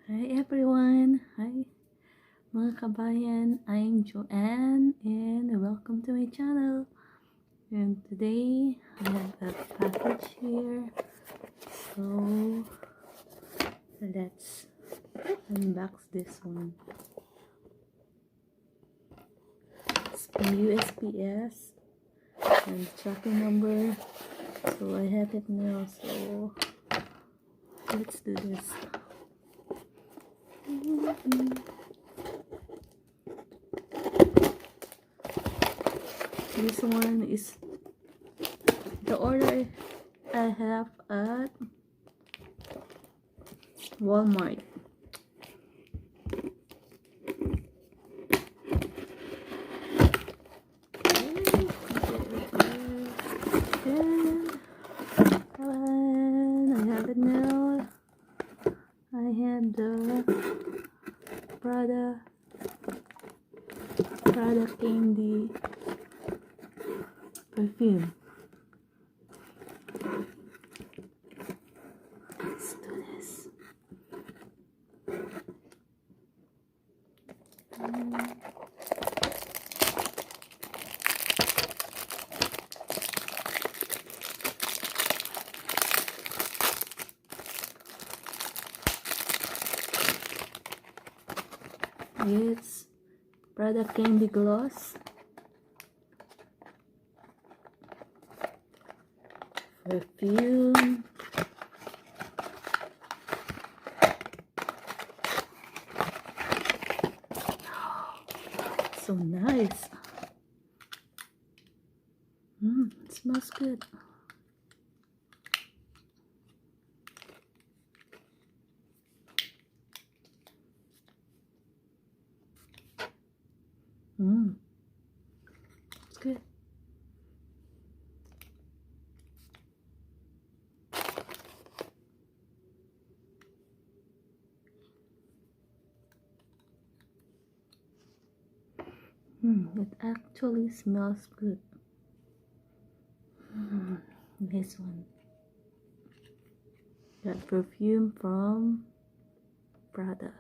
Hi everyone! Hi mga kabayan! I'm Joanne and welcome to my channel. And today I have a package here. So let's unbox this one. It's from USPS and tracking number. So I have it now. So let's do this. This one is the order I have at Walmart. And I have it now. I have the Prada Candy perfume. Let's do this. It's Prada Candy Gloss. Perfume. So nice. It smells good. It's good. It actually smells good. This one. That perfume from Prada.